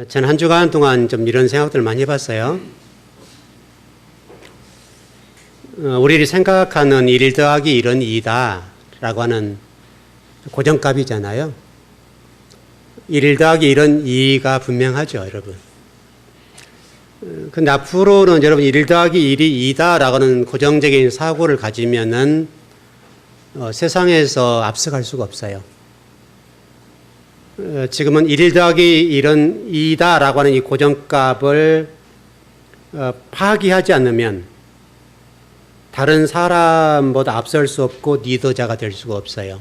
저는 한 주간 동안 좀 이런 생각들을 많이 해봤어요. 우리들이 생각하는 1 더하기 1은 2다 라고 하는 고정값이잖아요. 1 더하기 1은 2가 분명하죠, 여러분. 근데 앞으로는 여러분 1 더하기 1이 2다 라고 하는 고정적인 사고를 가지면은 세상에서 앞서갈 수가 없어요. 지금은 1 더하기 1은 2다 라고 하는 이 고정값을 파기하지 않으면 다른 사람보다 앞설 수 없고 리더자가 될 수가 없어요.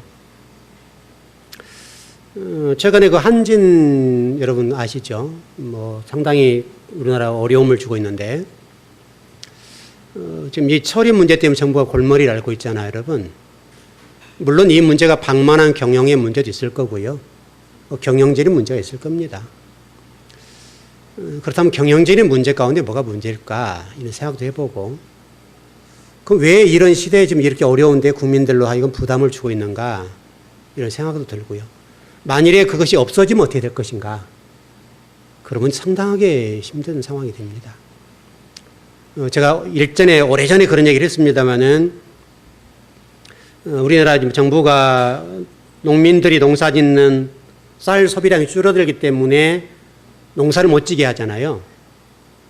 최근에 그 한진 여러분 아시죠? 상당히 우리나라 어려움을 주고 있는데 지금 이 처리 문제 때문에 정부가 골머리를 앓고 있잖아요, 여러분. 물론 이 문제가 방만한 경영의 문제도 있을 거고요. 경영적인 문제가 있을 겁니다. 그렇다면 경영적인 문제 가운데 뭐가 문제일까 이런 생각도 해보고, 그럼 왜 이런 시대에 지금 이렇게 어려운데 국민들로 하여금 부담을 주고 있는가 이런 생각도 들고요. 만일에 그것이 없어지면 어떻게 될 것인가, 그러면 상당하게 힘든 상황이 됩니다. 제가 일전에 오래전에 그런 얘기를 했습니다마는 우리나라 지금 정부가 농민들이 농사 짓는 쌀 소비량이 줄어들기 때문에 농사를 못 지게 하잖아요.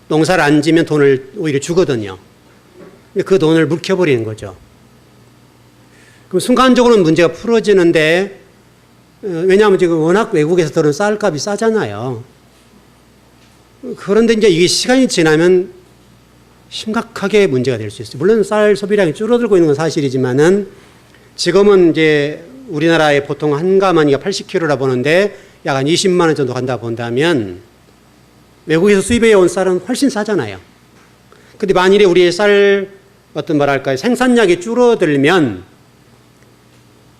농사를 안 지면 돈을 오히려 주거든요. 그 돈을 묵혀버리는 거죠. 그럼 순간적으로는 문제가 풀어지는데, 왜냐하면 지금 워낙 외국에서 들어온 쌀값이 싸잖아요. 그런데 이제 이게 시간이 지나면 심각하게 문제가 될 수 있어요. 물론 쌀 소비량이 줄어들고 있는 건 사실이지만은 지금은 이제 우리나라의 보통 한 가마니가 80kg라 보는데 약 한 20만 원 정도 간다 본다면 외국에서 수입해 온 쌀은 훨씬 싸잖아요. 근데 만일에 우리의 쌀 생산량이 줄어들면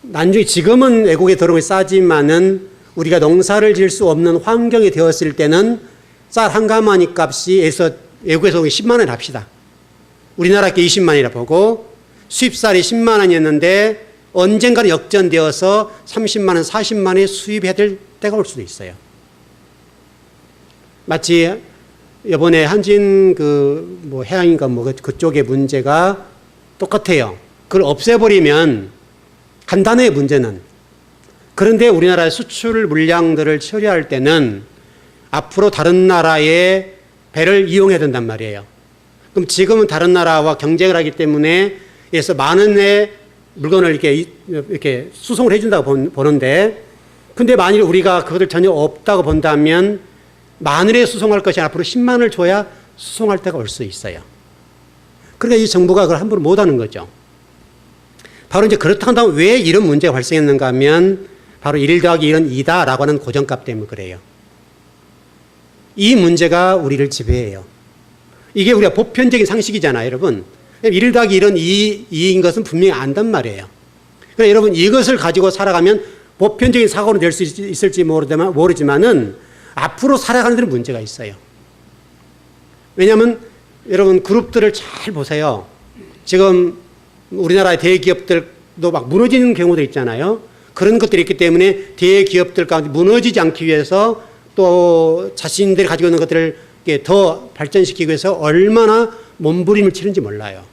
나중에 지금은 외국에 들어온 게 싸지만은 우리가 농사를 지을 수 없는 환경이 되었을 때는 쌀 한 가마니 값이 외국에서 오기 10만 원 합시다. 우리나라 게 20만 원이라 보고 수입쌀이 10만 원이었는데 언젠가는 역전되어서 30만 원, 40만 원에 수입해야 될 때가 올 수도 있어요. 마치 이번에 한진 해양인가 그쪽의 문제가 똑같아요. 그걸 없애버리면 간단해요, 문제는. 그런데 우리나라의 수출 물량들을 처리할 때는 앞으로 다른 나라의 배를 이용해야 된단 말이에요. 그럼 지금은 다른 나라와 경쟁을 하기 때문에 그래서 많은 물건을 이렇게 수송을 해준다고 보는데, 근데 만일 우리가 그것을 전혀 없다고 본다면 만일에 수송할 것이 앞으로 10만 원을 줘야 수송할 때가 올 수 있어요. 그러니까 이 정부가 그걸 함부로 못하는 거죠. 바로 이제 그렇다고 한다면 왜 이런 문제가 발생했는가 하면 바로 1 더하기 1은 2다라고 하는 고정값 때문에 그래요. 이 문제가 우리를 지배해요. 이게 우리가 보편적인 상식이잖아요, 여러분. 1 더하기 1은 2인 것은 분명히 안단 말이에요. 그러니까 여러분 이것을 가지고 살아가면 보편적인 사고는 될 수 있을지 모르지만은 앞으로 살아가는 데는 문제가 있어요. 왜냐하면 여러분 그룹들을 잘 보세요. 지금 우리나라의 대기업들도 막 무너지는 경우도 있잖아요. 그런 것들이 있기 때문에 대기업들 가운데 무너지지 않기 위해서 또 자신들이 가지고 있는 것들을 더 발전시키기 위해서 얼마나 몸부림을 치는지 몰라요.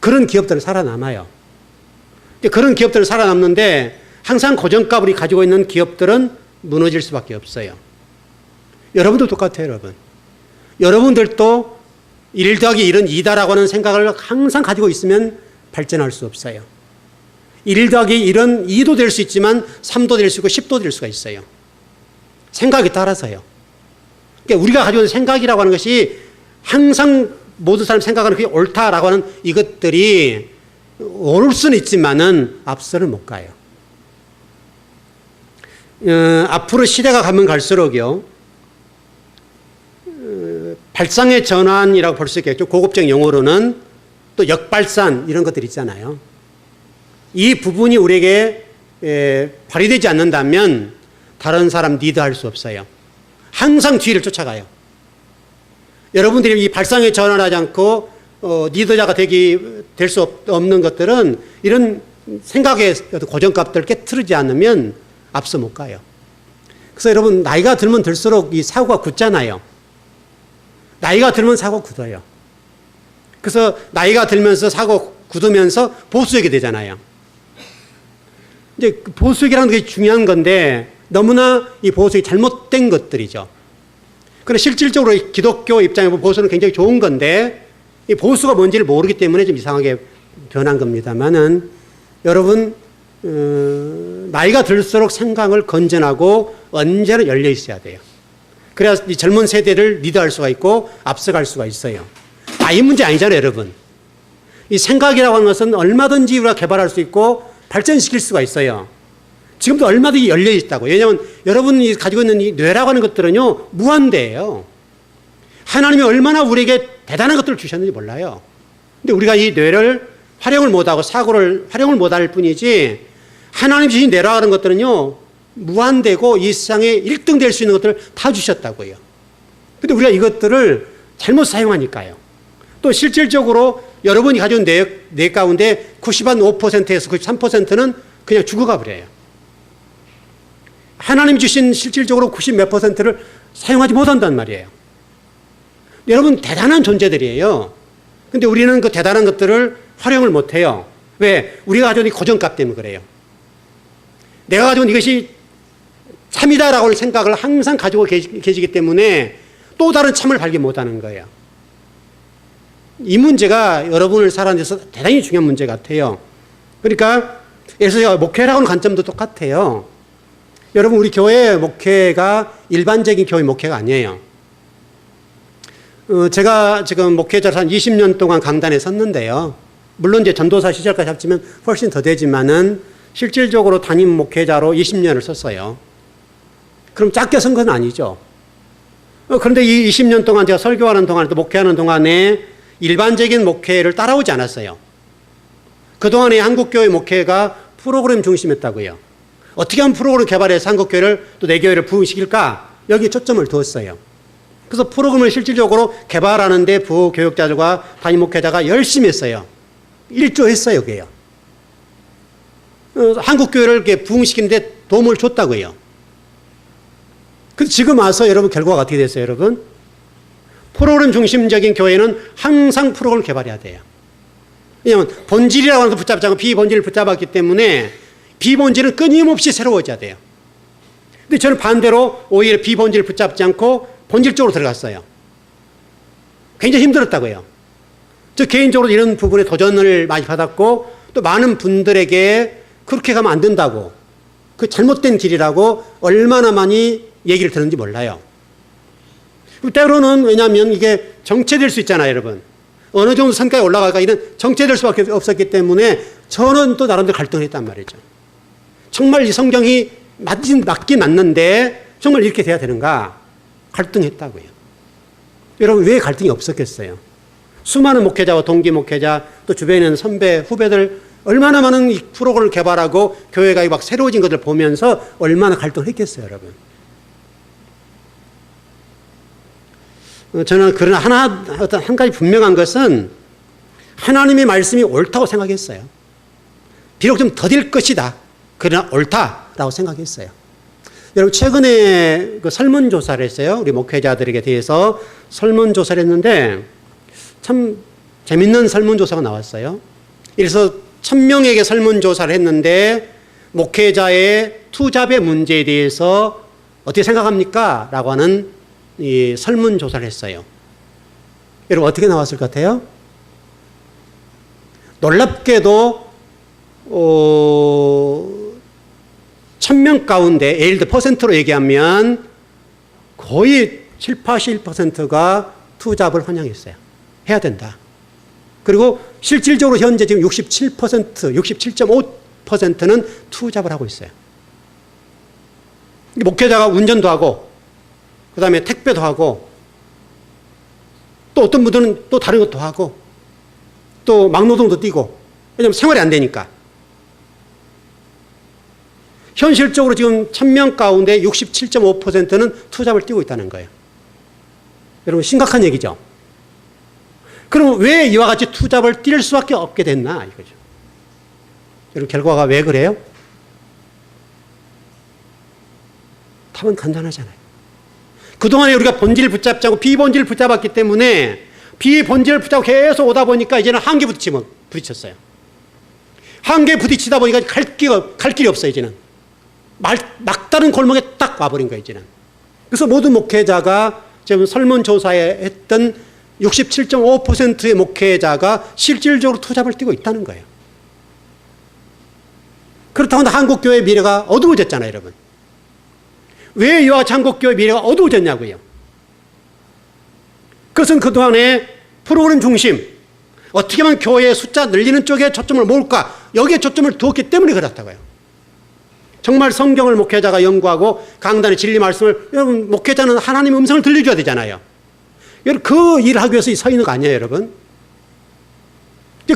그런 기업들은 살아남아요. 그런 기업들은 살아남는데 항상 고정값을 가지고 있는 기업들은 무너질 수밖에 없어요. 여러분도 똑같아요, 여러분. 여러분들도 1 더하기 1은 2다라고 하는 생각을 항상 가지고 있으면 발전할 수 없어요. 1 더하기 1은 2도 될 수 있지만 3도 될 수 있고 10도 될 수가 있어요. 생각에 따라서요. 그러니까 우리가 가지고 있는 생각이라고 하는 것이 항상 모든 사람이 생각하는 그게 옳다라고 하는 이것들이 옳을 수는 있지만은 앞서는 못 가요. 앞으로 시대가 가면 갈수록요, 발상의 전환이라고 볼 수 있겠죠. 고급적 용어로는 또 역발산 이런 것들 있잖아요. 이 부분이 우리에게 발휘되지 않는다면 다른 사람 리드할 수 없어요. 항상 뒤를 쫓아가요. 여러분들이 이 발상의 전환하지 않고 리더자가 될 수 없는 것들은 이런 생각의 고정값들을 깨트리지 않으면 앞서 못 가요. 그래서 여러분 나이가 들면 들수록 이 사고가 굳잖아요. 나이가 들면 사고가 굳어요. 그래서 나이가 들면서 사고 굳으면서 보수적이 되잖아요. 이제 보수적이라는 게 중요한 건데 너무나 이 보수적이 잘못된 것들이죠. 그런데 실질적으로 기독교 입장에 보면 보수는 굉장히 좋은 건데 이 보수가 뭔지를 모르기 때문에 좀 이상하게 변한 겁니다만은 여러분 나이가 들수록 생각을 건전하고 언제나 열려 있어야 돼요. 그래야 이 젊은 세대를 리드할 수가 있고 앞서갈 수가 있어요. 나이 문제 아니잖아요, 여러분. 이 생각이라고 하는 것은 얼마든지 우리가 개발할 수 있고 발전시킬 수가 있어요. 지금도 얼마든지 열려 있다고. 왜냐하면 여러분이 가지고 있는 이 뇌라고 하는 것들은요, 무한대예요. 하나님이 얼마나 우리에게 대단한 것들을 주셨는지 몰라요. 근데 우리가 이 뇌를 활용을 못하고 사고를 활용을 못할 뿐이지 하나님 주신 뇌라고 하는 것들은요, 무한대고 이 세상에 1등 될 수 있는 것들을 다 주셨다고요. 근데 우리가 이것들을 잘못 사용하니까요. 또 실질적으로 여러분이 가진 뇌 가운데 95%에서 93%는 그냥 죽어가 버려요. 하나님 주신 실질적으로 90 몇 %를 사용하지 못한단 말이에요. 여러분 대단한 존재들이에요. 근데 우리는 그 대단한 것들을 활용을 못해요. 왜? 우리가 가지고 있는 고정값 때문에 그래요. 내가 가지고 있는 이것이 참이다라고 하는 생각을 항상 가지고 계시기 때문에 또 다른 참을 발견 못하는 거예요. 이 문제가 여러분을 살아가는 데서 대단히 중요한 문제 같아요. 그러니까 예를 들어서 목회라고 하는 관점도 똑같아요. 여러분 우리 교회 목회가 일반적인 교회 목회가 아니에요. 제가 지금 목회자로 한 20년 동안 강단에 섰는데요. 물론 이제 전도사 시절까지 합치면 훨씬 더 되지만은 실질적으로 담임 목회자로 20년을 썼어요. 그럼 작게 선 건 아니죠. 그런데 이 20년 동안 제가 설교하는 동안 또 목회하는 동안에 일반적인 목회를 따라오지 않았어요. 그동안에 한국교회 목회가 프로그램 중심이었다고요. 어떻게 하면 프로그램을 개발해서 한국교회를 또 내 교회를 부흥시킬까? 여기에 초점을 두었어요. 그래서 프로그램을 실질적으로 개발하는 데 부교육자들과 담임 목회자가 열심히 했어요. 일조했어요, 그게요. 한국교회를 이렇게 부흥시키는 데 도움을 줬다고요. 그래서 지금 와서 여러분 결과가 어떻게 됐어요, 여러분? 프로그램 중심적인 교회는 항상 프로그램을 개발해야 돼요. 왜냐하면 본질이라고 하는 걸 붙잡지 않고 비본질을 붙잡았기 때문에 비본질은 끊임없이 새로워져야 돼요. 근데 저는 반대로 오히려 비본질을 붙잡지 않고 본질적으로 들어갔어요. 굉장히 힘들었다고요. 저 개인적으로 이런 부분에 도전을 많이 받았고 또 많은 분들에게 그렇게 가면 안 된다고 그 잘못된 길이라고 얼마나 많이 얘기를 들었는지 몰라요. 때로는 왜냐하면 이게 정체될 수 있잖아요, 여러분. 어느 정도 성과에 올라갈까 이런 정체될 수밖에 없었기 때문에 저는 또 나름대로 갈등을 했단 말이죠. 정말 이 성경이 맞긴 맞는데 정말 이렇게 돼야 되는가? 갈등했다고요. 여러분 왜 갈등이 없었겠어요? 수많은 목회자와 동기 목회자 또 주변에 있는 선배, 후배들 얼마나 많은 이 프로그램을 개발하고 교회가 막 새로워진 것을 보면서 얼마나 갈등을 했겠어요, 여러분. 저는 그러나 한 가지 분명한 것은 하나님의 말씀이 옳다고 생각했어요. 비록 좀 더딜 것이다. 그러나 옳다라고 생각했어요. 여러분 최근에 그 설문조사를 했어요. 우리 목회자들에게 대해서 설문조사를 했는데 참 재밌는 설문조사가 나왔어요. 그래서 1000명에게 설문조사를 했는데 목회자의 투잡의 문제에 대해서 어떻게 생각합니까? 라고 하는 이 설문조사를 했어요. 여러분 어떻게 나왔을 것 같아요? 놀랍게도 1000명 가운데 예를 들어 퍼센트로 얘기하면 거의 7, 81%가 투잡을 환영했어요. 해야 된다. 그리고 실질적으로 현재 지금 67%, 67.5%는 투잡을 하고 있어요. 목회자가 운전도 하고 그 다음에 택배도 하고 또 어떤 분들은 또 다른 것도 하고 또 막노동도 뛰고 왜냐하면 생활이 안 되니까. 현실적으로 지금 1000명 가운데 67.5%는 투잡을 뛰고 있다는 거예요. 여러분 심각한 얘기죠. 그럼 왜 이와 같이 투잡을 뛸 수밖에 없게 됐나 이거죠. 여러분 결과가 왜 그래요? 답은 간단하잖아요. 그동안에 우리가 본질을 붙잡지 않고 비본질을 붙잡았기 때문에 비본질을 붙잡고 계속 오다 보니까 이제는 한계에 부딪혔어요. 한계에 부딪히다 보니까 갈 길이 없어요, 이제는. 막다른 골목에 딱 와버린 거예요, 이제는. 그래서 모든 목회자가 지금 설문조사에 했던 67.5%의 목회자가 실질적으로 투잡을 뛰고 있다는 거예요. 그렇다고 한국교회의 미래가 어두워졌잖아요, 여러분. 왜 이와 같이 한국교회의 미래가 어두워졌냐고요. 그것은 그동안에 프로그램 중심, 어떻게 하면 교회의 숫자 늘리는 쪽에 초점을 모을까, 여기에 초점을 두었기 때문에 그렇다고요. 정말 성경을 목회자가 연구하고 강단의 진리 말씀을, 여러분 목회자는 하나님의 음성을 들려줘야 되잖아요. 여러분 그 일을 하기 위해서 서 있는 거 아니에요, 여러분?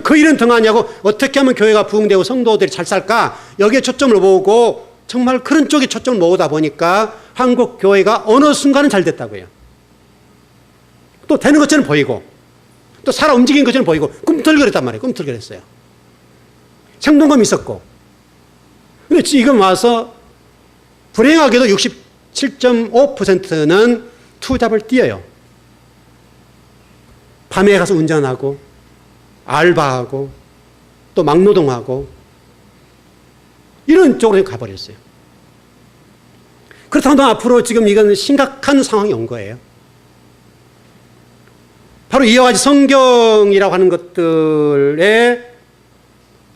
그 일은 등하냐고 어떻게 하면 교회가 부흥되고 성도들이 잘 살까, 여기에 초점을 모으고 정말 그런 쪽에 초점을 모으다 보니까 한국 교회가 어느 순간은 잘 됐다고요. 또 되는 것처럼 보이고 또 살아 움직이는 것처럼 보이고 꿈틀거렸단 말이에요. 꿈틀거렸어요. 생동감이 있었고. 근데 지금 와서 불행하게도 67.5%는 투잡을 뛰어요. 밤에 가서 운전하고 알바하고 또 막노동하고 이런 쪽으로 가버렸어요. 그렇다면 앞으로 지금 이건 심각한 상황이 온 거예요. 바로 이와 같이 성경이라고 하는 것들의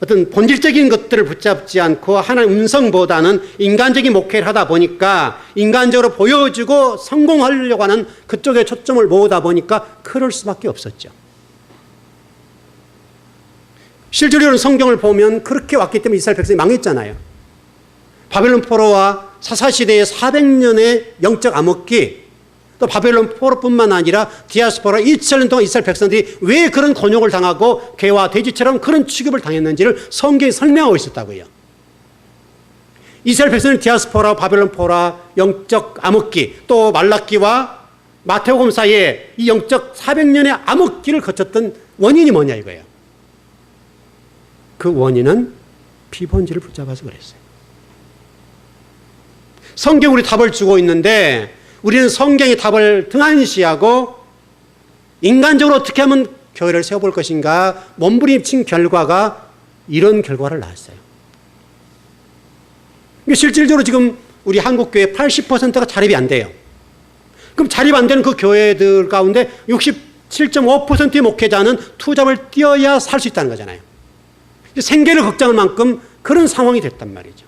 어떤 본질적인 것들을 붙잡지 않고 하나님의 음성보다는 인간적인 목회를 하다 보니까 인간적으로 보여주고 성공하려고 하는 그쪽에 초점을 모으다 보니까 그럴 수밖에 없었죠. 실제로는 성경을 보면 그렇게 왔기 때문에 이스라엘 백성이 망했잖아요. 바벨론 포로와 사사시대의 400년의 영적 암흑기, 또 바벨론 포로뿐만 아니라 디아스포라 2000년 동안 이스라엘 백성들이 왜 그런 곤욕을 당하고 개와 돼지처럼 그런 취급을 당했는지를 성경이 설명하고 있었다고요. 이스라엘 백성은 디아스포라, 바벨론 포로와 영적 암흑기, 또 말라기와 마태복음 사이에 이 영적 400년의 암흑기를 거쳤던 원인이 뭐냐 이거예요. 그 원인은 비본질을 붙잡아서 그랬어요. 성경이 우리 답을 주고 있는데 우리는 성경의 답을 등한시하고 인간적으로 어떻게 하면 교회를 세워볼 것인가 몸부림친 결과가 이런 결과를 낳았어요. 실질적으로 지금 우리 한국교회 80%가 자립이 안 돼요. 그럼 자립 안 되는 그 교회들 가운데 67.5%의 목회자는 투잡을 뛰어야 살 수 있다는 거잖아요. 생계를 걱정할 만큼 그런 상황이 됐단 말이죠.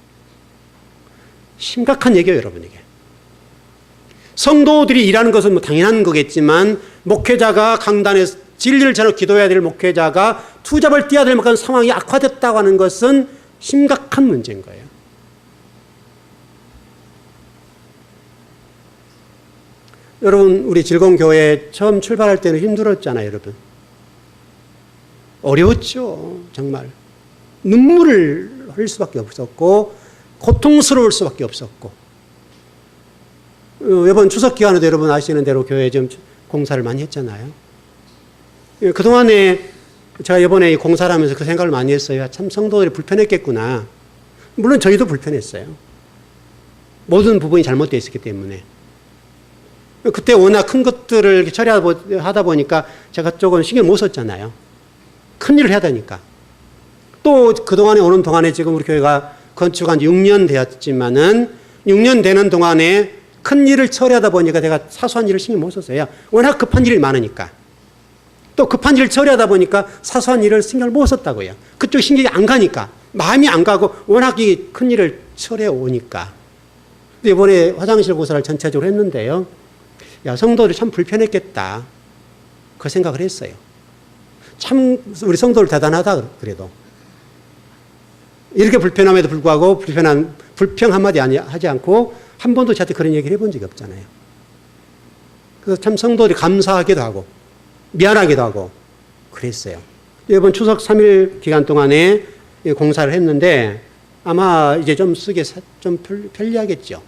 심각한 얘기예요, 여러분. 이게 성도들이 일하는 것은 뭐 당연한 거겠지만 목회자가 강단에 진리를 전하고 기도해야 될 목회자가 투잡을 뛰어야 될 만큼 상황이 악화됐다고 하는 것은 심각한 문제인 거예요. 여러분, 우리 즐거운 교회 처음 출발할 때는 힘들었잖아요, 여러분. 어려웠죠, 정말. 눈물을 흘릴 수밖에 없었고 고통스러울 수밖에 없었고, 이번 추석 기간에도 여러분 아시는 대로 교회에 좀 공사를 많이 했잖아요. 그동안에 제가 이번에 공사를 하면서 그 생각을 많이 했어요. 참 성도들이 불편했겠구나. 물론 저희도 불편했어요. 모든 부분이 잘못되어 있었기 때문에. 그때 워낙 큰 것들을 처리하다 보니까 제가 조금 신경 못 썼잖아요. 큰 일을 해야 되니까. 또 그동안에 오는 동안에 지금 우리 교회가 건축한 지 6년 되었지만은 6년 되는 동안에 큰 일을 처리하다 보니까 제가 사소한 일을 신경 못 썼어요. 워낙 급한 일이 많으니까. 또 급한 일을 처리하다 보니까 사소한 일을 신경을 못 썼다고요. 그쪽 신경이 안 가니까. 마음이 안 가고 워낙 이 큰 일을 처리해 오니까. 이번에 화장실 공사를 전체적으로 했는데요. 야, 성도들이 참 불편했겠다. 그 생각을 했어요. 참 우리 성도들 대단하다 그래도. 이렇게 불편함에도 불구하고 불평 한마디 하지 않고 한 번도 저한테 그런 얘기를 해본 적이 없잖아요. 그래서 참 성도들이 감사하기도 하고 미안하기도 하고 그랬어요. 이번 추석 3일 기간 동안에 공사를 했는데 아마 이제 좀 쓰기 좀 편리하겠죠.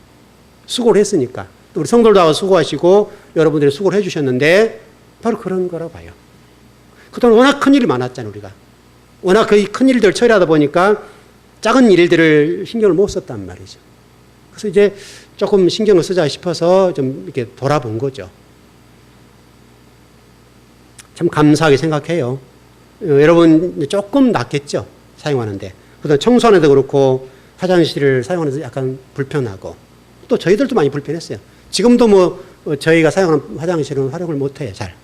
수고를 했으니까. 우리 성도들도 수고하시고 여러분들이 수고를 해주셨는데 바로 그런 거라고 봐요. 그동안 워낙 큰 일이 많았잖아요, 우리가. 워낙 그 큰 일들을 처리하다 보니까 작은 일들을 신경을 못 썼단 말이죠. 그래서 이제 조금 신경을 쓰자 싶어서 좀 이렇게 돌아본 거죠. 참 감사하게 생각해요. 여러분 조금 낫겠죠, 사용하는데. 그다음 청소하는데 그렇고 화장실을 사용하는데 약간 불편하고 또 저희들도 많이 불편했어요. 지금도 뭐 저희가 사용하는 화장실은 활용을 못해요. 잘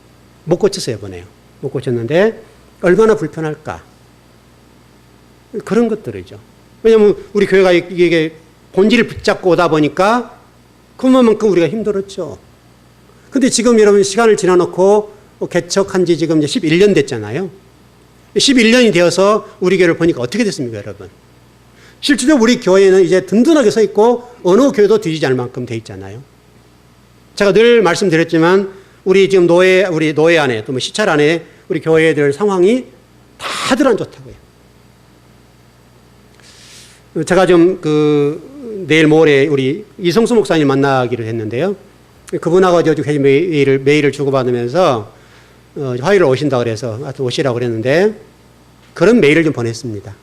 못 고쳤어요, 이번에요. 못 고쳤는데 얼마나 불편할까. 그런 것들이죠. 왜냐하면 우리 교회가 이게 본질을 붙잡고 오다 보니까 그만큼 우리가 힘들었죠. 근데 지금 여러분 시간을 지나놓고 개척한 지 지금 이제 11년 됐잖아요. 11년이 되어서 우리 교회를 보니까 어떻게 됐습니까, 여러분? 실제로 우리 교회는 이제 든든하게 서 있고 어느 교회도 뒤지지 않을 만큼 돼 있잖아요. 제가 늘 말씀드렸지만 우리 지금 우리 노예 안에 또 뭐 시찰 안에 우리 교회들 상황이 다들 안 좋다고요. 제가 좀 내일 모레 우리 이성수 목사님 만나기로 했는데요. 그분하고 아주 메일을 주고받으면서 화요일에 오신다 그래서 오시라고 그랬는데 그런 메일을 좀 보냈습니다.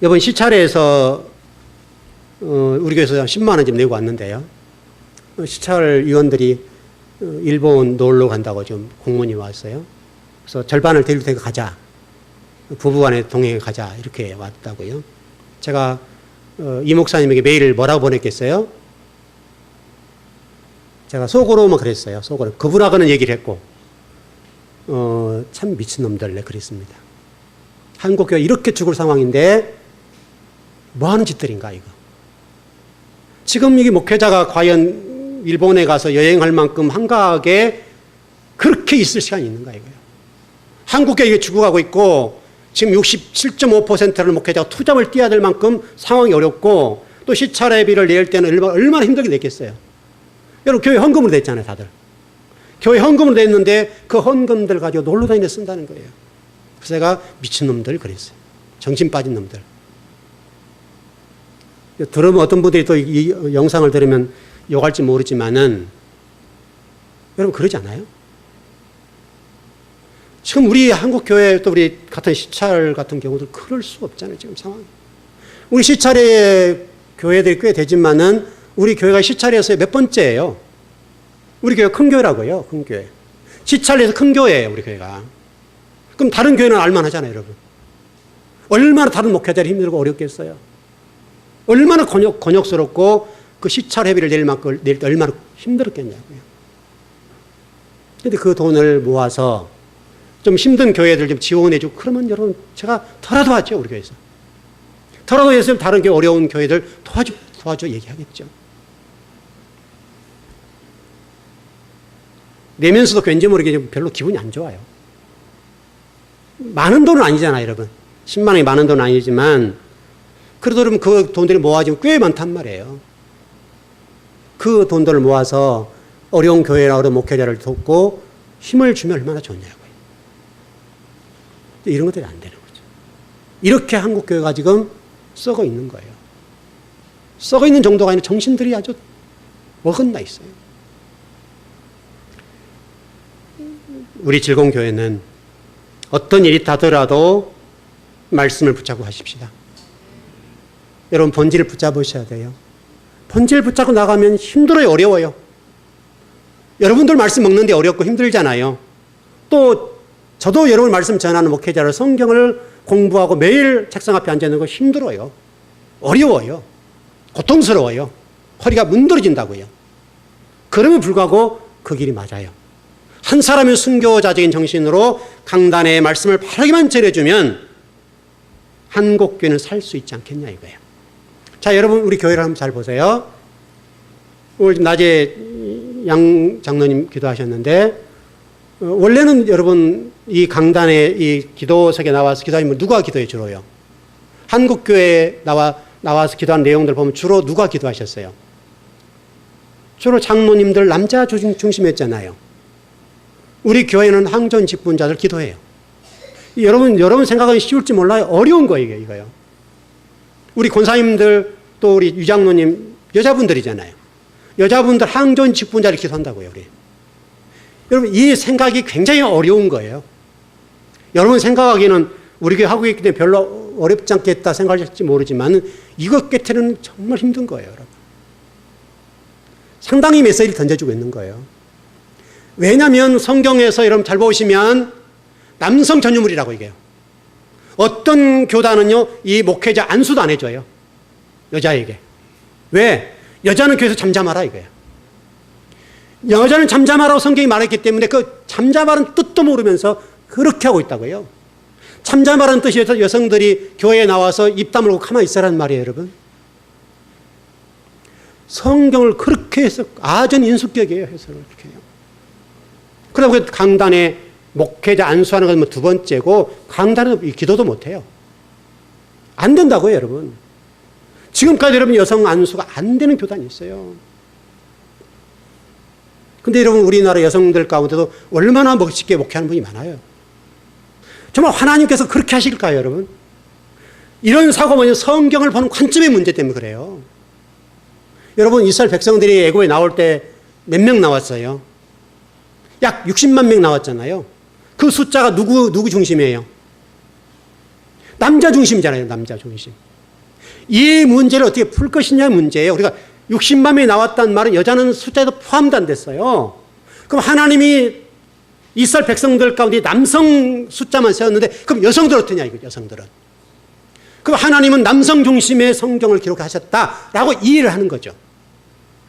이번 시찰에서 우리 교회에서 10만 원 좀 내고 왔는데요. 시찰 위원들이 일본 놀러 간다고 좀 공문이 왔어요. 그래서 절반을 데리고 데리고 가자. 부부간에 동행해 가자. 이렇게 왔다고요. 제가 이 목사님에게 메일을 뭐라고 보냈겠어요? 제가 속으로만 그랬어요. 속으로. 그분하고는 얘기를 했고 참 미친놈들 그랬습니다. 한국교회 이렇게 죽을 상황인데 뭐 하는 짓들인가 이거. 지금 이게 목회자가 과연 일본에 가서 여행할 만큼 한가하게 그렇게 있을 시간이 있는가 이거예요. 한국교회 이게 죽어가고 있고 지금 67.5%는 목회자가 투잡을 뛰어야 될 만큼 상황이 어렵고 또 시찰회비를 낼 때는 얼마나 힘들게 냈겠어요. 여러분 교회 헌금으로 냈잖아요 다들. 교회 헌금으로 냈는데 그 헌금들 가지고 놀러 다니며 쓴다는 거예요. 그래서 제가 미친놈들 그랬어요. 정신 빠진 놈들. 들으면 어떤 분들이 또 이 영상을 들으면 욕할지 모르지만은 여러분 그러지 않아요? 지금 우리 한국교회 또 우리 같은 시찰 같은 경우도 그럴 수 없잖아요 지금 상황이. 우리 시찰의 교회들이 꽤 되지만은 우리 교회가 시찰에서 몇 번째예요? 우리 교회가 큰 교회라고요. 큰 교회. 시찰에서 큰 교회예요 우리 교회가. 그럼 다른 교회는 알만하잖아요 여러분. 얼마나 다른 목회자들이 힘들고 어렵겠어요. 얼마나 곤욕스럽고 그 시찰 회비를 낼 때 얼마나 힘들었겠냐고요. 그런데 그 돈을 모아서 좀 힘든 교회들 좀 지원해주고 그러면 여러분 제가 더라도 하죠 우리 교회에서. 더라도 해서 다른 교회 어려운 교회들 도와줘 얘기하겠죠. 내면서도 왠지 모르게 별로 기분이 안 좋아요. 많은 돈은 아니잖아요 여러분. 10만 원이 많은 돈은 아니지만 그래도 그러면 그 돈들이 모아지면 꽤 많단 말이에요. 그 돈들을 모아서 어려운 교회나 어려운 목회자를 돕고 힘을 주면 얼마나 좋냐고요. 이런 것들이 안 되는 거죠. 이렇게 한국교회가 지금 썩어 있는 거예요. 썩어 있는 정도가 아니라 정신들이 아주 어긋나 있어요. 우리 즐거운 교회는 어떤 일이 다더라도 말씀을 붙잡고 하십시다. 여러분 본질을 붙잡으셔야 돼요. 본질 붙잡고 나가면 힘들어요, 어려워요. 여러분들 말씀 먹는데 어렵고 힘들잖아요. 또 저도 여러분 말씀 전하는 목회자로 성경을 공부하고 매일 책상 앞에 앉아 있는 거 힘들어요. 어려워요. 고통스러워요. 허리가 문드러진다고요. 그럼에도 불구하고 그 길이 맞아요. 한 사람의 순교자적인 정신으로 강단의 말씀을 바르게만 전해주면 한국교회는 살 수 있지 않겠냐 이거예요. 자, 여러분 우리 교회를 한번 잘 보세요. 오늘 낮에 양 장로님 기도하셨는데 원래는 여러분 이 강단에 이 기도석에 나와서 기도하면 누가 기도해 주로요? 한국교회에 나와서 기도한 내용들 보면 주로 누가 기도하셨어요? 주로 장로님들 남자 중심이었잖아요. 우리 교회는 항존 직분자들 기도해요. 여러분 생각은 쉬울지 몰라요. 어려운 거예요, 이거요. 우리 권사님들 또 우리 유장로님 여자분들이잖아요. 여자분들 항존 직분자를 기도한다고요, 우리. 여러분 이 생각이 굉장히 어려운 거예요. 여러분 생각하기에는 우리 교회 하고 있기 때문에 별로 어렵지 않겠다 생각할지 모르지만 이것 깨트리는 정말 힘든 거예요, 여러분. 상당히 메시지를 던져주고 있는 거예요. 왜냐하면 성경에서 여러분 잘 보시면 남성 전유물이라고 얘기해요. 어떤 교단은요, 이 목회자 안수도 안 해줘요. 여자에게. 왜? 여자는 교회에서 잠잠하라 이거예요. 여자는 잠잠하라고 성경이 말했기 때문에 그 잠잠하라는 뜻도 모르면서 그렇게 하고 있다고요. 잠잠하라는 뜻이 여성들이 교회에 나와서 입 다물고 가만히 있으라는 말이에요, 여러분. 성경을 그렇게 해서 아주 인수격이에요, 해석을 그렇게 해요. 그러고 강단에 목회자 안수하는 건 뭐 두 번째고 강단에 기도도 못해요. 안 된다고요, 여러분. 지금까지 여러분 여성 안수가 안 되는 교단이 있어요. 근데 여러분 우리나라 여성들 가운데도 얼마나 멋있게 목회하는 분이 많아요. 정말 하나님께서 그렇게 하실까요, 여러분? 이런 사고는 성경을 보는 관점의 문제 때문에 그래요. 여러분 이스라엘 백성들이 애굽에 나올 때 몇 명 나왔어요? 약 60만 명 나왔잖아요. 그 숫자가 누구 중심이에요? 남자 중심이잖아요, 남자 중심. 이 문제를 어떻게 풀 것이냐 문제예요. 우리가 60만 명이 나왔다는 말은 여자는 숫자에도 포함도 안 됐어요. 그럼 하나님이 이스라엘 백성들 가운데 남성 숫자만 세웠는데 그럼 여성들 어떠냐 이거 여성들은. 그럼 하나님은 남성 중심의 성경을 기록하셨다라고 이해를 하는 거죠.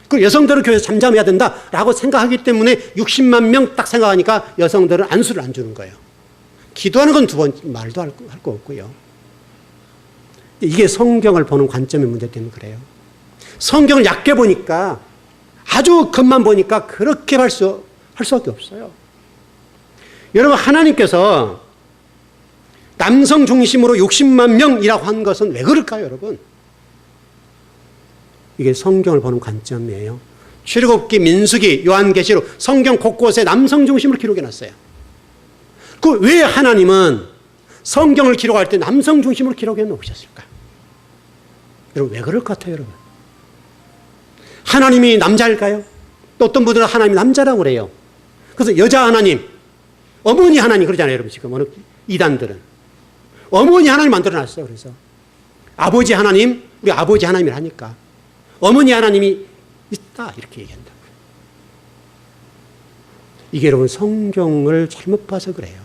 그리고 여성들은 교회에서 잠잠해야 된다라고 생각하기 때문에 60만 명 딱 생각하니까 여성들은 안수를 안 주는 거예요. 기도하는 건 두 번 말도 할 거 없고요. 이게 성경을 보는 관점의 문제 때문에 그래요. 성경을 얕게 보니까 아주 겉만 보니까 그렇게 할 수밖에 없어요. 여러분 하나님께서 남성 중심으로 60만 명이라고 한 것은 왜 그럴까요, 여러분? 이게 성경을 보는 관점이에요. 출애굽기, 민수기, 요한계시록 성경 곳곳에 남성 중심으로 기록해놨어요. 그 왜 하나님은 성경을 기록할 때 남성 중심으로 기록해 놓으셨을까? 여러분 왜 그럴 것 같아요, 여러분? 하나님이 남자일까요? 또 어떤 분들은 하나님이 남자라고 그래요. 그래서 여자 하나님, 어머니 하나님 그러잖아요, 여러분. 지금 어느 이단들은 어머니 하나님 만들어놨어요. 그래서 아버지 하나님, 우리 아버지 하나님을 하니까 어머니 하나님이 있다 이렇게 얘기한다고요. 이게 여러분 성경을 잘못 봐서 그래요.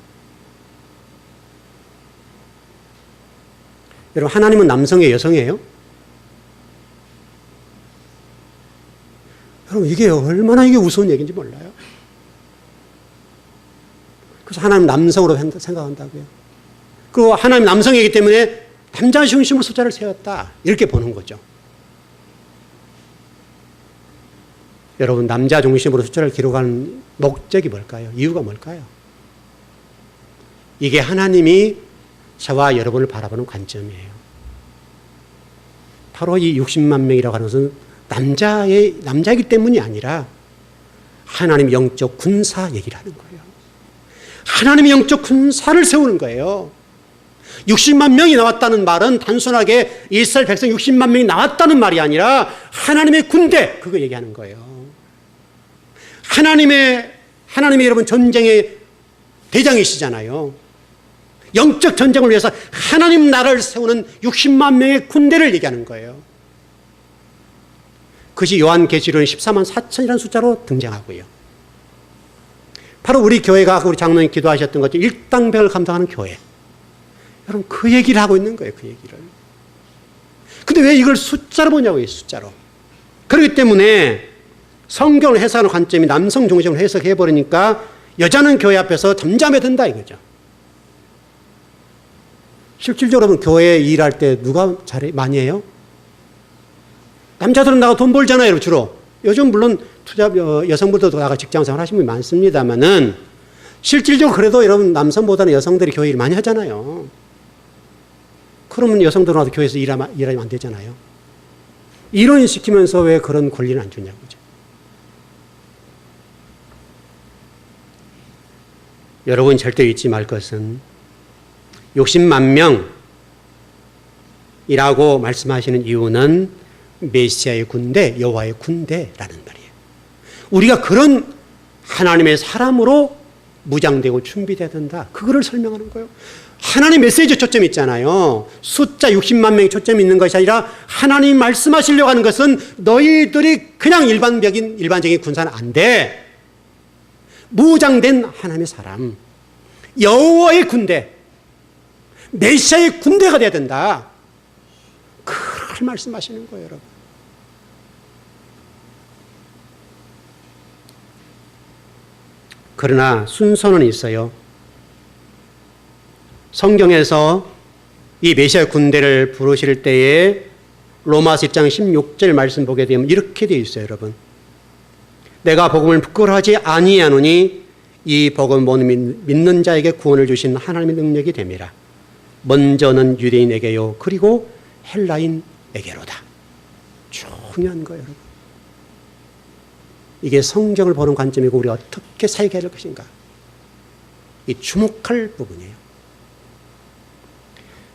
여러분 하나님은 남성이에요, 여성이에요? 여러분 이게 얼마나 이게 우스운 얘기인지 몰라요. 그래서 하나님 남성으로 생각한다고요. 그리고 하나님 남성이기 때문에 남자 중심으로 숫자를 세웠다 이렇게 보는 거죠. 여러분 남자 중심으로 숫자를 기록하는 목적이 뭘까요? 이유가 뭘까요? 이게 하나님이 저와 여러분을 바라보는 관점이에요. 바로 이 60만 명이라고 하는 것은 남자이기 때문이 아니라 하나님 영적 군사 얘기를 하는 거예요. 하나님의 영적 군사를 세우는 거예요. 60만 명이 나왔다는 말은 단순하게 이스라엘 백성 60만 명이 나왔다는 말이 아니라 하나님의 군대 그거 얘기하는 거예요. 하나님이 여러분 전쟁의 대장이시잖아요. 영적 전쟁을 위해서 하나님 나라를 세우는 60만 명의 군대를 얘기하는 거예요. 그것이 요한계시록은 14만 4천이라는 숫자로 등장하고요. 바로 우리 교회가 우리 장로님 기도하셨던 것처럼 일당백을 감당하는 교회. 여러분 그 얘기를 하고 있는 거예요. 그 얘기를. 근데 왜 이걸 숫자로 보냐고요. 숫자로. 그렇기 때문에 성경을 해석하는 관점이 남성 중심으로 해석해버리니까 여자는 교회 앞에서 잠잠해야 된다 이거죠. 실질적으로 여러분 교회에 일할 때 누가 많이 해요? 남자들은 나가 돈 벌잖아요, 여러분, 주로. 요즘 물론 여성분들도 나가 직장생활 하시는 분이 많습니다만은 실질적으로 그래도 여러분 남성보다는 여성들이 교회 일 많이 하잖아요. 그러면 여성들은 와서 교회에서 일하면 안 되잖아요. 일원 시키면서 왜 그런 권리를 안 주냐고. 여러분 절대 잊지 말 것은 60만 명이라고 말씀하시는 이유는 메시아의 군대, 여호와의 군대라는 말이에요. 우리가 그런 하나님의 사람으로 무장되고 준비돼야 된다. 그거를 설명하는 거예요. 하나님 메시지 초점이 있잖아요. 숫자 60만 명이 초점이 있는 것이 아니라 하나님 말씀하시려고 하는 것은 너희들이 그냥 일반적인 군사는 안 돼. 무장된 하나님의 사람, 여호와의 군대, 메시아의 군대가 돼야 된다. 그걸 말씀하시는 거예요, 여러분. 그러나 순서는 있어요. 성경에서 이 메시아 군대를 부르실 때에 로마서 1장 16절 말씀 보게 되면 이렇게 되어 있어요, 여러분. 내가 복음을 부끄러워하지 아니하노니 이 복음을 믿는 자에게 구원을 주신 하나님의 능력이 됨이라. 먼저는 유대인에게요, 그리고 헬라인에게로다. 중요한 거예요, 여러분. 이게 성경을 보는 관점이고 우리가 어떻게 살게 할 것인가. 이 주목할 부분이에요.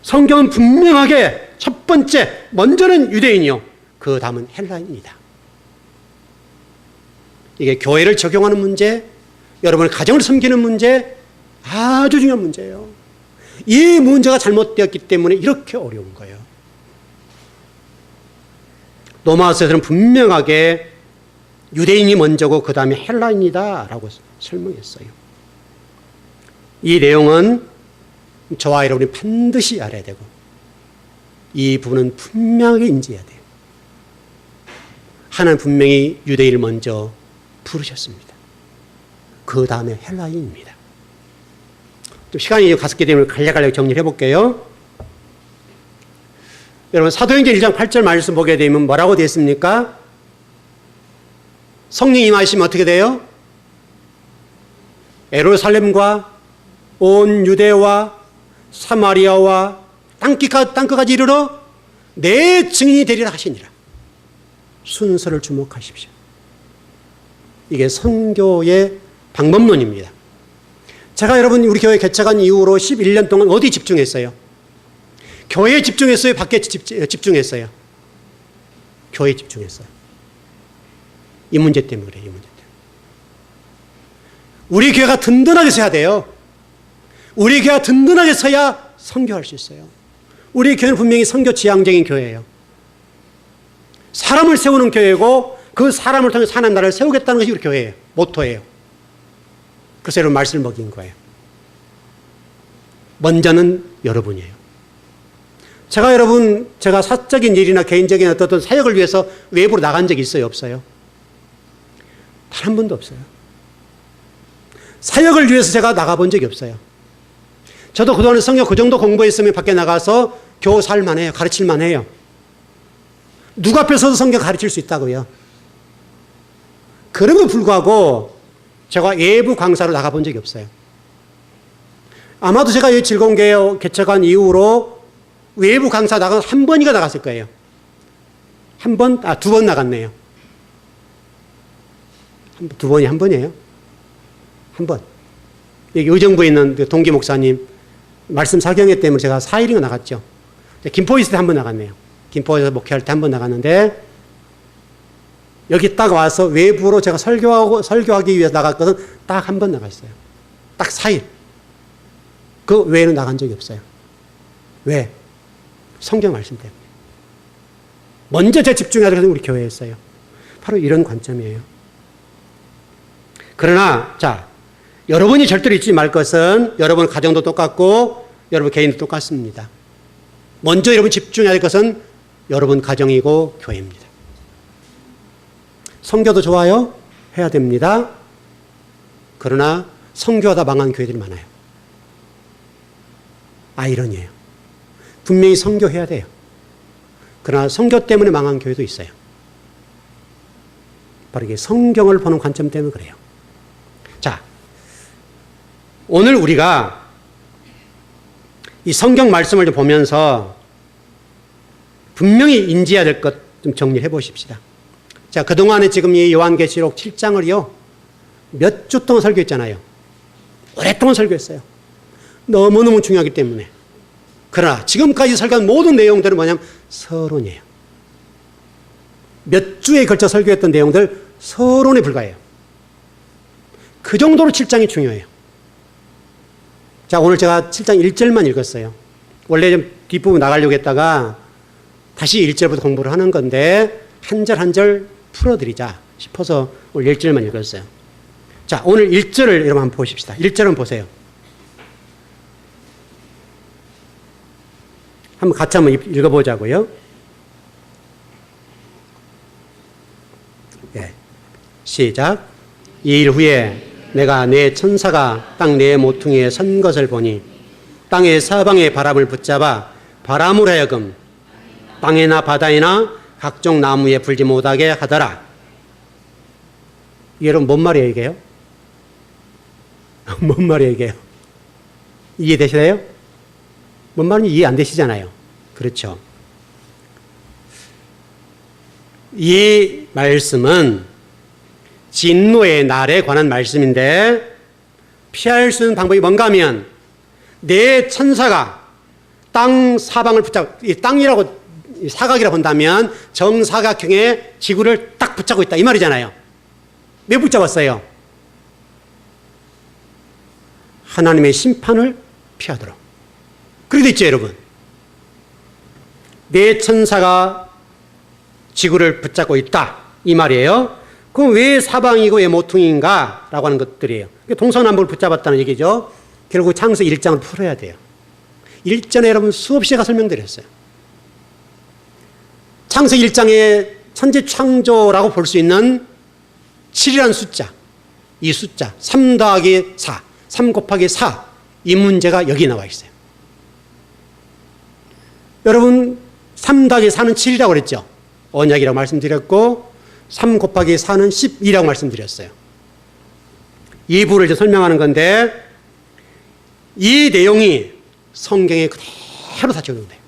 성경은 분명하게 첫 번째, 먼저는 유대인이요, 그 다음은 헬라인입니다. 이게 교회를 적용하는 문제, 여러분의 가정을 섬기는 문제, 아주 중요한 문제예요. 이 문제가 잘못되었기 때문에 이렇게 어려운 거예요. 로마서에서는 분명하게 유대인이 먼저고 그 다음에 헬라인이다 라고 설명했어요. 이 내용은 저와 여러분이 반드시 알아야 되고 이 부분은 분명하게 인지해야 돼요. 하나님 분명히 유대인을 먼저 부르셨습니다. 그 다음에 헬라인입니다. 좀 시간이 갔었기 때문에 간략간략 정리를 해볼게요. 여러분 사도행전 1장 8절 말씀 보게 되면 뭐라고 되어 있습니까? 성령 임하시면 어떻게 돼요? 예루살렘과 온 유대와 사마리아와 땅끝까지 이르러 내 증인이 되리라 하시니라. 순서를 주목하십시오. 이게 선교의 방법론입니다. 제가 여러분 우리 교회 개척한 이후로 11년 동안 어디 집중했어요? 교회에 집중했어요? 밖에 집중했어요? 교회에 집중했어요. 이 문제 때문에 그래요. 이 문제 때문에. 우리 교회가 든든하게 서야 돼요. 우리 교회가 든든하게 서야 선교할 수 있어요. 우리 교회는 분명히 선교 지향적인 교회예요. 사람을 세우는 교회고 그 사람을 통해 하나님 나라를 세우겠다는 것이 우리 교회예요. 모토예요. 그래서 여러분 말씀을 먹인 거예요. 먼저는 여러분이에요. 제가 사적인 일이나 개인적인 어떤 사역을 위해서 외부로 나간 적이 있어요? 없어요? 단 한 번도 없어요. 사역을 위해서 제가 나가본 적이 없어요. 저도 그동안 성경 그 정도 공부했으면 밖에 나가서 교사할만 해요. 가르칠만 해요. 누구 앞에서도 성경 가르칠 수 있다고요. 그럼에도 불구하고 제가 외부 강사로 나가본 적이 없어요. 아마도 제가 이 즐거운 교회 개척한 이후로 외부 강사 나간 한 번이가 나갔을 거예요. 두 번 나갔네요. 두 번이 한 번이에요. 한 번. 여기 의정부에 있는 동기 목사님 말씀 사경회 때문에 제가 4일인가 나갔죠. 김포에 있을 때 한 번 나갔네요. 김포에서 목회할 때 한 번 나갔는데 여기 딱 와서 외부로 제가 설교하기 위해서 나갔거든. 딱 한 번 나갔어요. 딱 4일. 그 외에는 나간 적이 없어요. 왜? 성경 말씀 때문에. 먼저 제가 집중해야 되는 우리 교회였어요. 바로 이런 관점이에요. 그러나 여러분이 절대로 잊지 말 것은 여러분 가정도 똑같고 여러분 개인도 똑같습니다. 먼저 여러분 집중해야 될 것은 여러분 가정이고 교회입니다. 선교도 좋아요. 해야 됩니다. 그러나 선교하다 망한 교회들이 많아요. 아이러니예요. 분명히 선교해야 돼요. 그러나 선교 때문에 망한 교회도 있어요. 바로 이게 성경을 보는 관점 때문에 그래요. 자, 오늘 우리가 이 성경 말씀을 좀 보면서 분명히 인지해야 될 것 좀 정리해 보십시다. 자, 그동안에 지금 이 요한계시록 7장을요, 몇 주 동안 설교했잖아요. 오랫동안 설교했어요. 너무너무 중요하기 때문에. 그러나 지금까지 설교한 모든 내용들은 뭐냐면 서론이에요. 몇 주에 걸쳐 설교했던 내용들 서론에 불과해요. 그 정도로 7장이 중요해요. 자, 오늘 제가 7장 1절만 읽었어요. 원래 좀 뒷부분 나가려고 했다가 다시 1절부터 공부를 하는 건데 한 절 한 절 풀어드리자 싶어서 오늘 1절만 읽었어요. 자, 오늘 1절을 여러분 한번 보십시다. 1절은 보세요. 한번 같이 한번 읽어보자고요. 예. 시작. 2일 후에 내가 내 천사가 땅 내 모퉁이에 선 것을 보니 땅의 사방의 바람을 붙잡아 바람으로 하여금 땅에나 바다에나 각종 나무에 불지 못하게 하더라. 여러분 뭔 말이에요 이게요? 뭔 말이에요 이게요? 이해되시나요? 뭔 말인지 이해 안 되시잖아요. 그렇죠. 이 말씀은 진노의 날에 관한 말씀인데 피할 수 있는 방법이 뭔가 하면 내 천사가 땅 사방을 붙잡고, 이 땅이라고 사각이라고 본다면 정사각형의 지구를 딱 붙잡고 있다 이 말이잖아요. 왜 붙잡았어요? 하나님의 심판을 피하도록. 그렇게 돼 있죠 여러분. 내 천사가 지구를 붙잡고 있다 이 말이에요. 그럼 왜 사방이고 왜 모퉁이인가 라고 하는 것들이에요. 동서남북을 붙잡았다는 얘기죠. 결국 창세기 1장을 풀어야 돼요. 1전에 여러분 수없이 제가 설명드렸어요. 창세기 1장에 천지 창조라고 볼 수 있는 7이라는 숫자, 이 숫자 3 더하기 4, 3 곱하기 4 이 문제가 여기 나와 있어요. 여러분 3 더하기 4는 7이라고 그랬죠. 언약이라고 말씀드렸고 3 곱하기 4는 12라고 말씀드렸어요. 이 부를 이제 설명하는 건데 이 내용이 성경에 그대로 다 적용돼요.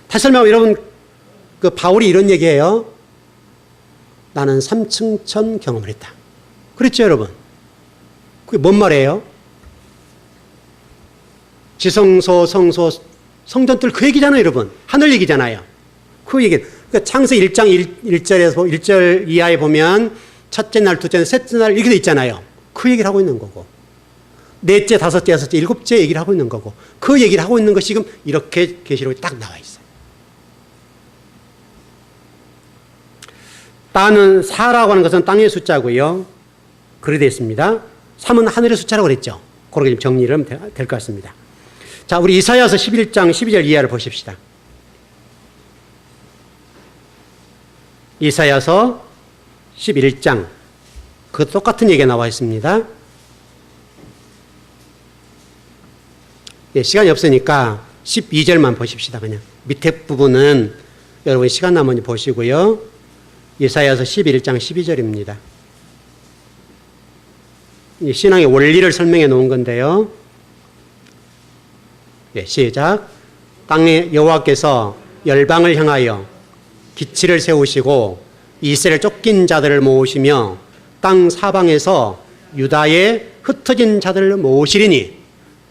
다시 설명하면 여러분 그 바울이 이런 얘기해요. 나는 삼층천 경험을 했다. 그랬죠 여러분? 그게 뭔 말이에요? 지성소, 성소, 성전들 그 얘기잖아요 여러분. 하늘 얘기잖아요. 그 얘기. 그러니까 창세기 1장 1절에서 1절 이하에 보면 첫째 날, 둘째 날, 셋째 날 이렇게 돼 있잖아요. 그 얘기를 하고 있는 거고 넷째, 다섯째, 여섯째, 일곱째 얘기를 하고 있는 거고 그 얘기를 하고 있는 것이 지금 이렇게 계시록에 딱 나와 있어요. 땅은 4라고 하는 것은 땅의 숫자고요. 그렇게 되어 있습니다. 3은 하늘의 숫자라고 그랬죠. 그렇게 좀 정리를 하면 될 것 같습니다. 자, 우리 이사야서 11장 12절 이하를 보십시다. 이사야서 11장 그 똑같은 얘기가 나와 있습니다. 예, 시간이 없으니까 12절만 보십시다. 그냥 밑에 부분은 여러분 시간 나면 보시고요. 이사야서 11장 12절입니다. 신앙의 원리를 설명해 놓은 건데요. 예, 시작. 땅의 여호와께서 열방을 향하여 기치를 세우시고 이스라엘 쫓긴 자들을 모으시며 땅 사방에서 유다의 흩어진 자들을 모으시리니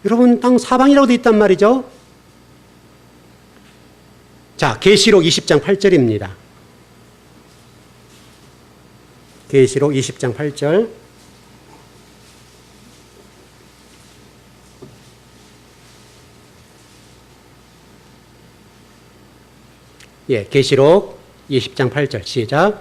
여러분 땅 사방이라고 되어 있단 말이죠. 자, 계시록 20장 8절입니다. 계시록 20장 8절. 예, 계시록 20장 8절 시작.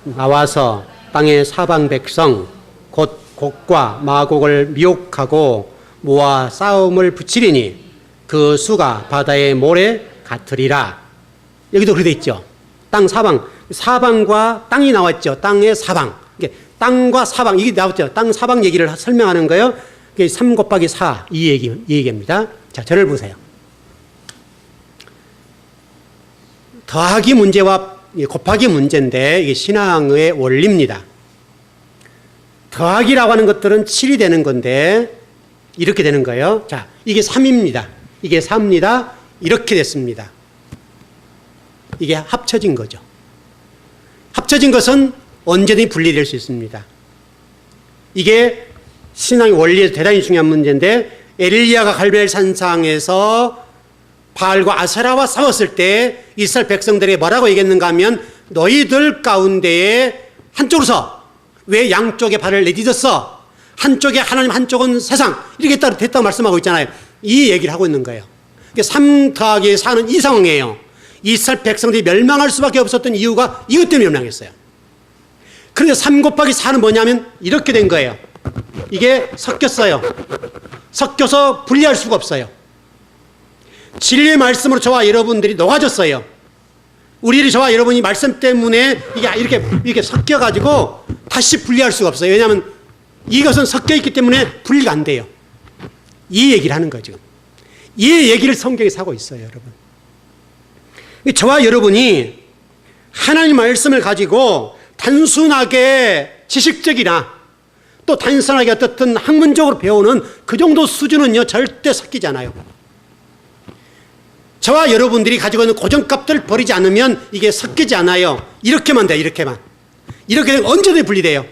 나와서 땅의 사방 백성 곧 곡과 마곡을 미혹하고 모아 싸움을 붙이리니 그 수가 바다의 모래 같으리라. 여기도 그렇게 돼 있죠. 땅 사방, 사방과 땅이 나왔죠. 땅의 사방. 이게 땅과 사방 이게 나왔죠. 땅 사방 얘기를 설명하는 거예요. 이게 3 곱하기 4 이 얘기입니다. 자, 저를 보세요. 더하기 문제와 곱하기 문제인데 이게 신앙의 원리입니다. 더하기라고 하는 것들은 7이 되는 건데 이렇게 되는 거예요. 자, 이게 3입니다. 이게 4입니다. 이렇게 됐습니다. 이게 합쳐진 거죠. 합쳐진 것은 언제든지 분리될 수 있습니다. 이게 신앙의 원리에서 대단히 중요한 문제인데 엘리야가 갈멜 산상에서 바알과 아세라와 싸웠을 때 이스라엘 백성들에게 뭐라고 얘기했는가 하면 너희들 가운데에 한쪽으로 서 왜 양쪽에 발을 내딛었어? 한쪽에 하나님, 한쪽은 세상. 이렇게 됐다고 말씀하고 있잖아요. 이 얘기를 하고 있는 거예요. 3 더하기 4는 이 상황이에요. 이스라엘 백성들이 멸망할 수밖에 없었던 이유가 이것 때문에 멸망했어요. 그런데 3 곱하기 4는 뭐냐면 이렇게 된 거예요. 이게 섞였어요. 섞여서 분리할 수가 없어요. 진리의 말씀으로 저와 여러분들이 녹아졌어요. 우리 저와 여러분이 말씀 때문에 이게 이렇게 섞여가지고 다시 분리할 수가 없어요. 왜냐하면 이것은 섞여있기 때문에 분리가 안 돼요. 이 얘기를 하는 거죠. 지금. 이 얘기를 성경에서 하고 있어요, 여러분. 저와 여러분이 하나님 말씀을 가지고 단순하게 지식적이나 또 단순하게 어떻든 학문적으로 배우는 그 정도 수준은요, 절대 섞이지 않아요. 저와 여러분들이 가지고 있는 고정값들을 버리지 않으면 이게 섞이지 않아요. 이렇게만 돼요, 이렇게만. 이렇게 되면 언제든지 분리돼요.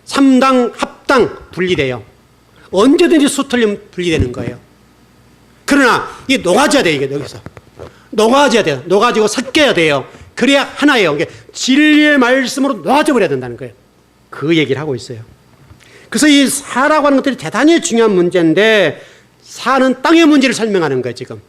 3당, 합당 분리돼요. 언제든지 수 틀리면 분리되는 거예요. 그러나 이게 녹아져야 돼요, 이게 여기서. 녹아져야 돼요. 녹아지고 섞여야 돼요. 그래야 하나예요. 이게 진리의 말씀으로 녹아져 버려야 된다는 거예요. 그 얘기를 하고 있어요. 그래서 이 사라고 하는 것들이 대단히 중요한 문제인데, 사는 땅의 문제를 설명하는 거예요, 지금.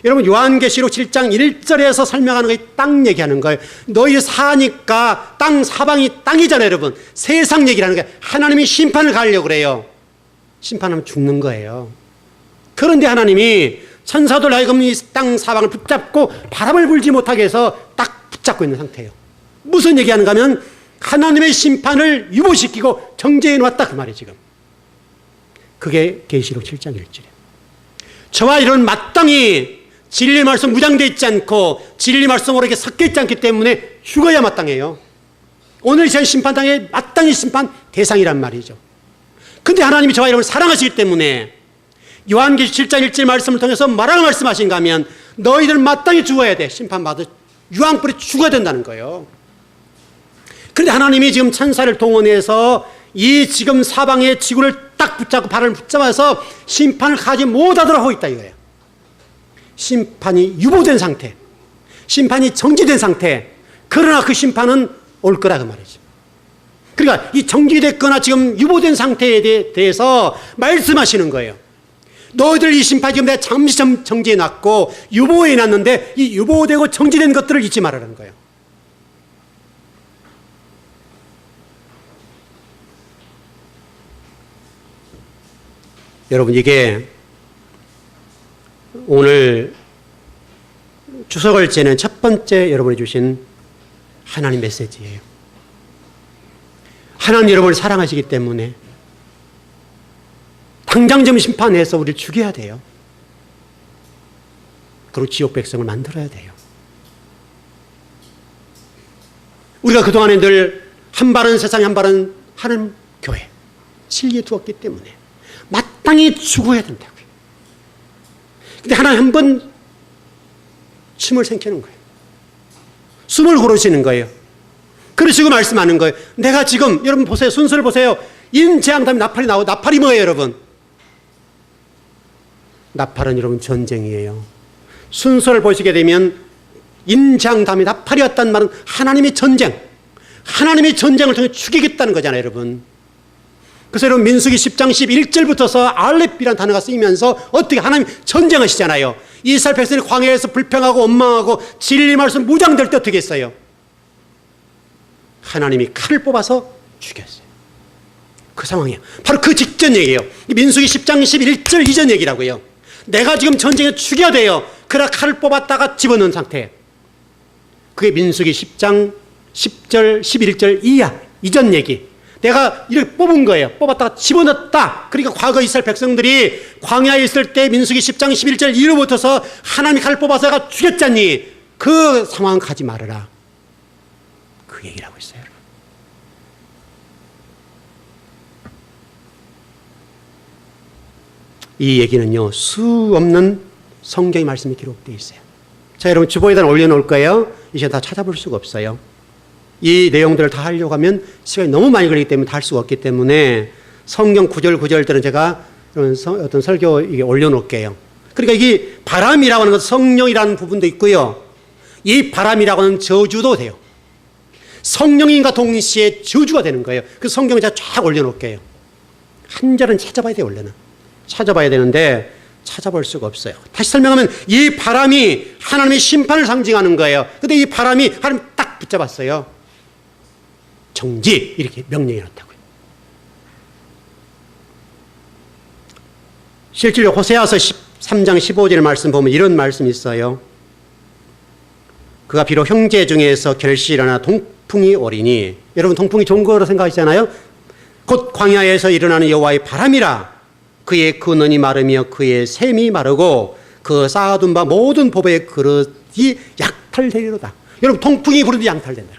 여러분, 요한계시록 7장 1절에서 설명하는 게 땅 얘기하는 거예요. 너희 사니까 땅, 사방이 땅이잖아요, 여러분. 세상 얘기를 하는 거예요. 하나님이 심판을 가려고 그래요. 심판하면 죽는 거예요. 그런데 하나님이 천사들 하여금 이 땅 사방을 붙잡고 바람을 불지 못하게 해서 딱 붙잡고 있는 상태예요. 무슨 얘기하는가 하면 하나님의 심판을 유보시키고 정죄해 놓았다, 그 말이에요, 지금. 그게 계시록 7장 1절이에요. 저와 이런 마땅히 진리 말씀 무장되어 있지 않고 진리 말씀으로 이렇게 섞여 있지 않기 때문에 죽어야 마땅해요. 오늘 제 심판당에 마땅히 심판 대상이란 말이죠. 근데 하나님이 저와 여러분을 사랑하시기 때문에 요한계시록 7장 1절 말씀을 통해서 뭐라고 말씀하신가 하면 너희들 마땅히 죽어야 돼. 심판받아 유황불에 죽어야 된다는 거예요. 그런데 하나님이 지금 천사를 동원해서 이 지금 사방의 지구를 딱 붙잡고 발을 붙잡아서 심판을 가지 못하도록 하고 있다 이거예요. 심판이 유보된 상태, 심판이 정지된 상태. 그러나 그 심판은 올 거라 그 말이죠. 그러니까 이 정지됐거나 지금 유보된 상태에 대해서 말씀하시는 거예요. 너희들 이 심판 지금 내가 잠시 정지해 놨고 유보해 놨는데 이 유보되고 정지된 것들을 잊지 말라는 거예요. 여러분, 이게 오늘 추석을 지내는 첫 번째 여러분이 주신 하나님 메시지예요. 하나님 여러분을 사랑하시기 때문에 당장 좀 심판해서 우리를 죽여야 돼요. 그리고 지옥 백성을 만들어야 돼요. 우리가 그동안에 늘 한 발은 세상에 한 발은 하나님 교회 진리에 두었기 때문에 마땅히 죽어야 된다고요. 근데 하나님 한 번 숨을 삼키는 거예요. 숨을 고르시는 거예요. 그러시고 말씀하는 거예요. 내가 지금 여러분 보세요. 순서를 보세요. 인재앙 다음에 나팔이 나오고, 나팔이 뭐예요, 여러분? 나팔은 여러분 전쟁이에요. 순서를 보시게 되면 인재앙 다음에 나팔이 왔다는 말은 하나님의 전쟁, 하나님의 전쟁을 통해 죽이겠다는 거잖아요, 여러분. 그래서 여러분 민수기 10장 11절부터서 알렙이라는 단어가 쓰이면서 어떻게 하나님 전쟁하시잖아요. 이스라엘 백성이 광야에서 불평하고 원망하고 진리 말씀 무장될 때 어떻게 했어요? 하나님이 칼을 뽑아서 죽였어요. 그 상황이에요. 바로 그 직전 얘기예요. 민수기 10장 11절 이전 얘기라고요. 내가 지금 전쟁에 죽여야 돼요. 그러나 칼을 뽑았다가 집어넣은 상태. 그게 민수기 10장 10절 11절 이전 얘기. 내가 이렇게 뽑은 거예요. 뽑았다가 집어넣었다. 그러니까 과거 이스라엘 백성들이 광야에 있을 때 민수기 10장 11절 이후부터서 하나님이 칼을 뽑아서 죽였잖니. 그 상황 가지 말아라. 그 얘기를 하고 있어요. 이 얘기는요, 수 없는 성경의 말씀이 기록되어 있어요. 자, 여러분 주보에다 올려놓을 거예요. 이제 다 찾아볼 수가 없어요. 이 내용들을 다 하려고 하면 시간이 너무 많이 걸리기 때문에 다 할 수가 없기 때문에 성경 구절들은 제가 어떤 설교 이게 올려놓을게요. 그러니까 이게 바람이라고 하는 것은 성령이라는 부분도 있고요. 이 바람이라고 하는 저주도 돼요. 성령인과 동시에 저주가 되는 거예요. 그 성경을 제가 쫙 올려놓을게요. 한 절은 찾아봐야 돼요. 원래는 찾아봐야 되는데 찾아볼 수가 없어요. 다시 설명하면 이 바람이 하나님의 심판을 상징하는 거예요. 근데 이 바람이 하나님 딱 붙잡았어요. 정지 이렇게 명령해 놨다고요. 실제로 호세아서 13장 15절 말씀 보면 이런 말씀이 있어요. 그가 비록 형제 중에서 결실하나 동풍이 오리니, 여러분 동풍이 좋은 거로 생각하시잖아요. 곧 광야에서 일어나는 여호와의 바람이라. 그의 근원이 마르며 그의 샘이 마르고 그 쌓아둔 바 모든 보배의 그릇이 약탈되리로다. 여러분 동풍이 부르도 약탈된다.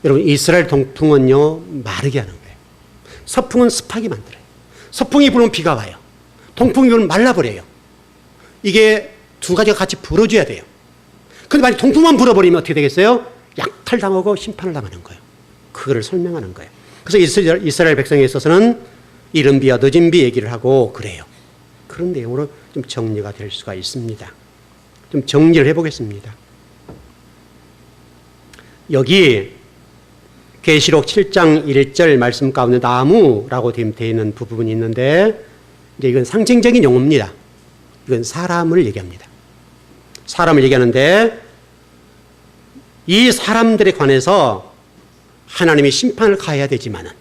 여러분 이스라엘 동풍은요 마르게 하는 거예요. 서풍은 습하게 만들어요. 서풍이 불면 비가 와요. 동풍이 불면 말라버려요. 이게 두 가지가 같이 불어줘야 돼요. 그런데 만약 동풍만 불어버리면 어떻게 되겠어요? 약탈당하고 심판을 당하는 거예요. 그거를 설명하는 거예요. 그래서 이스라엘 백성에 있어서는 이른 비와 늦은 비 얘기를 하고 그래요. 그런 내용으로 좀 정리가 될 수가 있습니다. 좀 정리를 해보겠습니다. 여기 계시록 7장 1절 말씀 가운데 나무라고 되어 있는 부분이 있는데 이제 이건 상징적인 용어입니다. 이건 사람을 얘기합니다. 사람을 얘기하는데 이 사람들에 관해서 하나님이 심판을 가해야 되지만은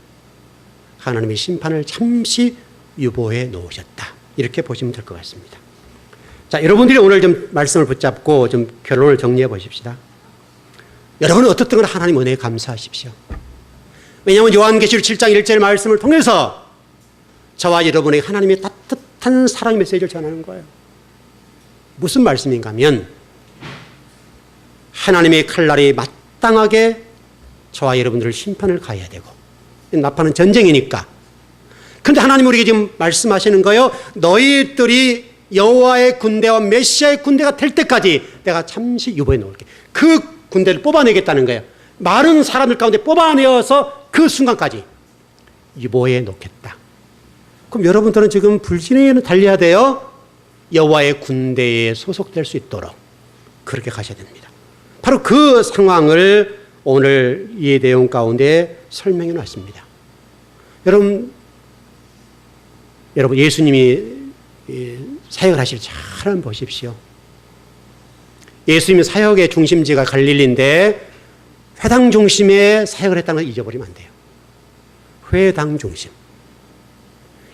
하나님의 심판을 잠시 유보해 놓으셨다. 이렇게 보시면 될 것 같습니다. 자, 여러분들이 오늘 좀 말씀을 붙잡고 좀 결론을 정리해 보십시다. 여러분은 어떻든 하나님 은혜에 감사하십시오. 왜냐하면 요한계시록 7장 1절 말씀을 통해서 저와 여러분에게 하나님의 따뜻한 사랑의 메시지를 전하는 거예요. 무슨 말씀인가 하면 하나님의 칼날이 마땅하게 저와 여러분들을 심판을 가해야 되고, 나파는 전쟁이니까. 그런데 하나님 우리에게 지금 말씀하시는 거예요. 너희들이 여호와의 군대와 메시아의 군대가 될 때까지 내가 잠시 유보해 놓을게. 그 군대를 뽑아내겠다는 거예요. 많은 사람들 가운데 뽑아내어서 그 순간까지 유보해 놓겠다. 그럼 여러분들은 지금 불신에 달려야 돼요. 여호와의 군대에 소속될 수 있도록 그렇게 가셔야 됩니다. 바로 그 상황을 오늘 이 내용 가운데 설명해 놨습니다. 여러분 예수님이 사역을 하실 잘 한번 보십시오. 예수님의 사역의 중심지가 갈릴리인데 회당 중심에 사역을 했다는 걸 잊어버리면 안 돼요. 회당 중심.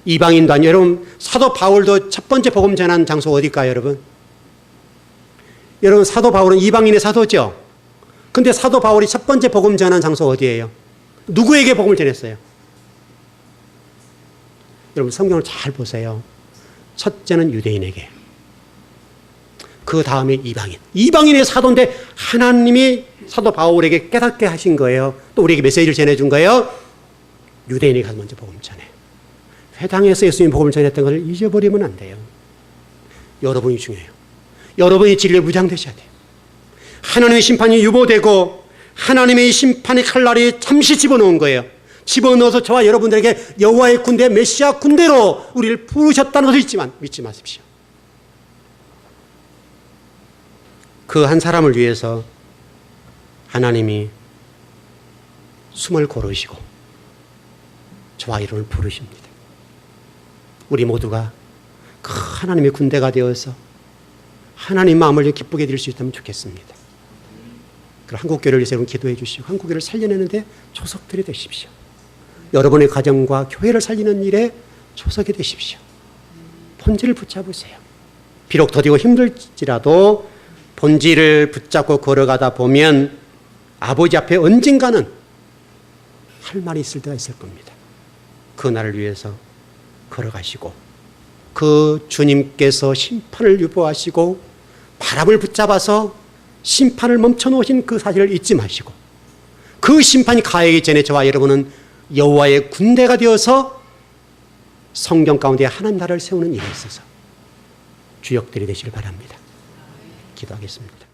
이방인도 아니에요. 여러분 사도 바울도 첫 번째 복음 전한 장소 어딜까요, 여러분? 여러분 사도 바울은 이방인의 사도죠. 근데 사도 바울이 첫 번째 복음 전한 장소 어디예요? 누구에게 복음을 전했어요? 여러분 성경을 잘 보세요. 첫째는 유대인에게, 그 다음에 이방인. 이방인의 사도인데 하나님이 사도 바울에게 깨닫게 하신 거예요. 또 우리에게 메시지를 전해준 거예요. 유대인에게 가서 먼저 복음 전해. 회당에서 예수님 복음을 전했던 것을 잊어버리면 안 돼요. 여러분이 중요해요. 여러분이 진리에 무장되셔야 돼요. 하나님의 심판이 유보되고 하나님의 심판의 칼날이 잠시 집어넣은 거예요. 집어넣어서 저와 여러분들에게 여호와의 군대, 메시아 군대로 우리를 부르셨다는 것을 믿지 마십시오. 그 한 사람을 위해서 하나님이 숨을 고르시고 저와 여러분을 부르십니다. 우리 모두가 그 하나님의 군대가 되어서 하나님 마음을 기쁘게 드릴 수 있다면 좋겠습니다. 그럼 한국교회를 위해서 여러분 기도해 주시고 한국교회를 살려내는데 조석들이 되십시오. 여러분의 가정과 교회를 살리는 일에 조석이 되십시오. 본질을 붙잡으세요. 비록 더디고 힘들지라도 본질을 붙잡고 걸어가다 보면 아버지 앞에 언젠가는 할 말이 있을 때가 있을 겁니다. 그 날을 위해서 걸어가시고 그 주님께서 심판을 유보하시고 바람을 붙잡아서 심판을 멈춰놓으신 그 사실을 잊지 마시고 그 심판이 가하기 전에 저와 여러분은 여호와의 군대가 되어서 성경 가운데 하나님 나라를 세우는 일에 있어서 주역들이 되시길 바랍니다. 기도하겠습니다.